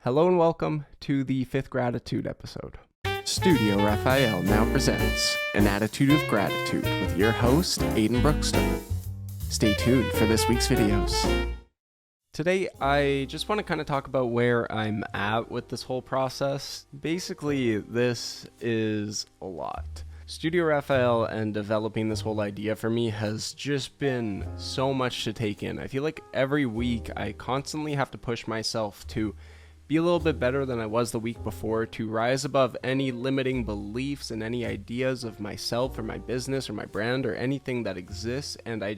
Hello and welcome to the 5th Gratitude episode. Studio Raphael now presents An Attitude of Gratitude with your host, Aiden Brookster. Stay tuned for this week's videos. Today, I just want to kind of talk about where I'm at with this whole process. Basically, this is a lot. Studio Raphael and developing this whole idea for me has just been so much to take in. I feel like every week I constantly have to push myself to be a little bit better than I was the week before, to rise above any limiting beliefs and any ideas of myself or my business or my brand or anything that exists. And I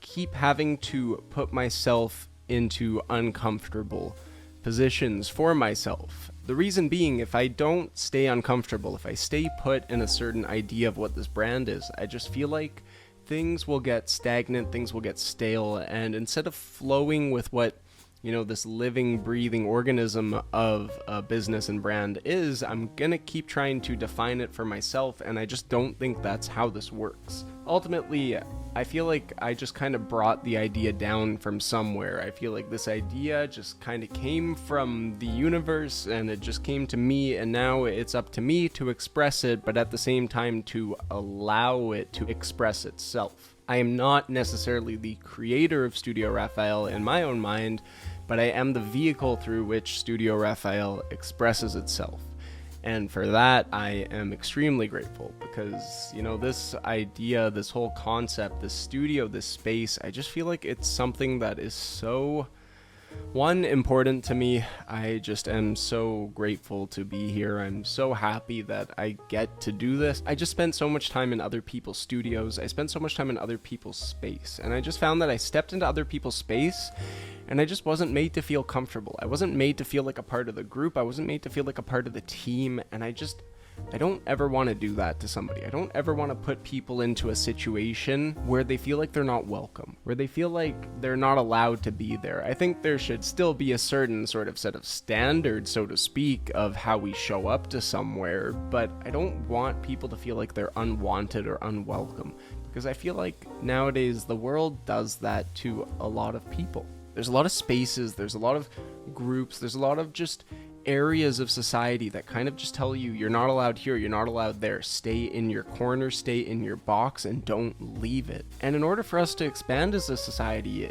keep having to put myself into uncomfortable positions for myself. The reason being, if I don't stay uncomfortable, if I stay put in a certain idea of what this brand is, I just feel like things will get stagnant, things will get stale, and instead of flowing with what this living, breathing organism of a business and brand is, I'm gonna keep trying to define it for myself, and I just don't think that's how this works. Ultimately, I feel like I just kind of brought the idea down from somewhere. I feel like this idea just kind of came from the universe, and it just came to me, and now it's up to me to express it, but at the same time to allow it to express itself. I am not necessarily the creator of Studio Raphael in my own mind, but I am the vehicle through which Studio Raphael expresses itself. And for that, I am extremely grateful because, this idea, this whole concept, this studio, this space, I just feel like it's something that is so, important to me. I just am so grateful to be here. I'm so happy that I get to do this. I just spent so much time in other people's studios. I spent so much time in other people's space. And I just found that I stepped into other people's space and I just wasn't made to feel comfortable. I wasn't made to feel like a part of the group. I wasn't made to feel like a part of the team. And I don't ever want to do that to somebody. I don't ever want to put people into a situation where they feel like they're not welcome, where they feel like they're not allowed to be there. I think there should still be a certain sort of set of standards, so to speak, of how we show up to somewhere, but I don't want people to feel like they're unwanted or unwelcome, because I feel like nowadays the world does that to a lot of people. There's a lot of spaces, there's a lot of groups, there's a lot of just areas of society that kind of just tell you you're not allowed here, you're not allowed there. Stay in your corner, stay in your box, and don't leave it. And in order for us to expand as a society,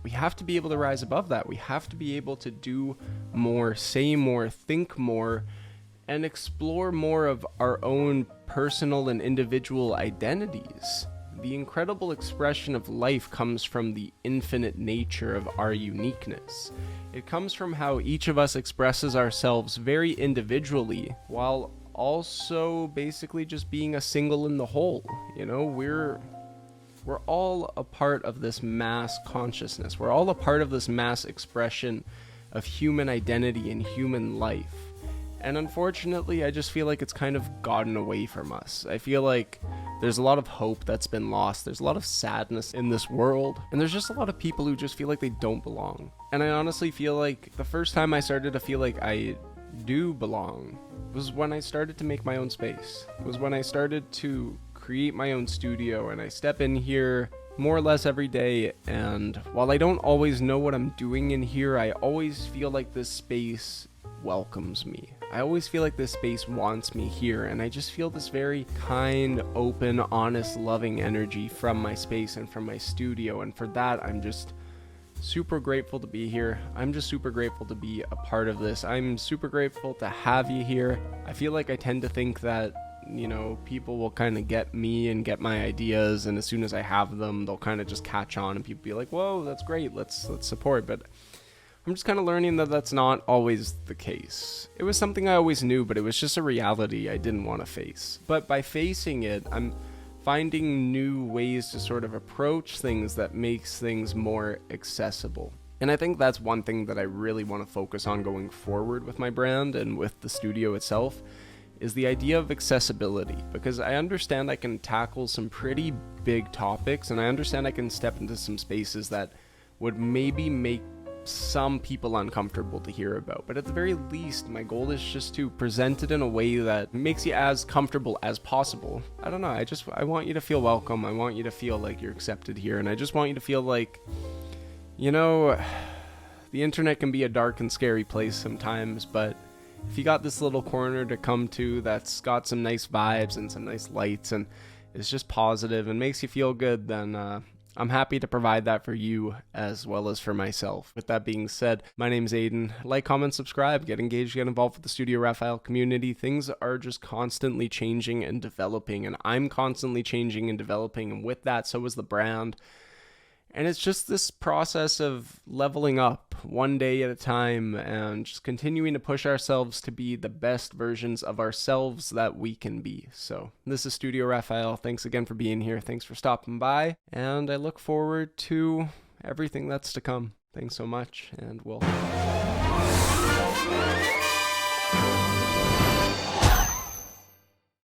we have to be able to rise above that. We have to be able to do more, say more, think more, and explore more of our own personal and individual identities. The incredible expression of life comes from the infinite nature of our uniqueness. It comes from how each of us expresses ourselves very individually, while also basically just being a single in the whole. We're all a part of this mass consciousness. We're all a part of this mass expression of human identity and human life. And unfortunately, I just feel like it's kind of gotten away from us. I feel like there's a lot of hope that's been lost. There's a lot of sadness in this world. And there's just a lot of people who just feel like they don't belong. And I honestly feel like the first time I started to feel like I do belong was when I started to make my own space. It was when I started to create my own studio, and I step in here more or less every day. And while I don't always know what I'm doing in here, I always feel like this space welcomes me. I always feel like this space wants me here, and I just feel this very kind, open, honest, loving energy from my space and from my studio, and for that I'm just super grateful to be here. I'm just super grateful to be a part of this. I'm super grateful to have you here. I feel like I tend to think that people will kind of get me and get my ideas, and as soon as I have them, they'll kind of just catch on, and people be like, whoa, that's great, let's support. But I'm just kind of learning that that's not always the case. It was something I always knew, but it was just a reality I didn't want to face. But by facing it, I'm finding new ways to sort of approach things that makes things more accessible. And I think that's one thing that I really want to focus on going forward with my brand and with the studio itself, is the idea of accessibility. Because I understand I can tackle some pretty big topics, and I understand I can step into some spaces that would maybe make some people uncomfortable to hear about, but at the very least, my goal is just to present it in a way that makes you as comfortable as possible. I don't know, I want you to feel welcome. I want you to feel like you're accepted here, and I just want you to feel like, The internet can be a dark and scary place sometimes, but if you got this little corner to come to that's got some nice vibes and some nice lights and is just positive and makes you feel good, then I'm happy to provide that for you as well as for myself. With that being said, my name's Aiden. Like, comment, subscribe, get engaged, get involved with the Studio Raphael community. Things are just constantly changing and developing, and I'm constantly changing and developing, and with that, so is the brand. And it's just this process of leveling up one day at a time and just continuing to push ourselves to be the best versions of ourselves that we can be. So this is Studio Raphael. Thanks again for being here. Thanks for stopping by. And I look forward to everything that's to come. Thanks so much, and we'll...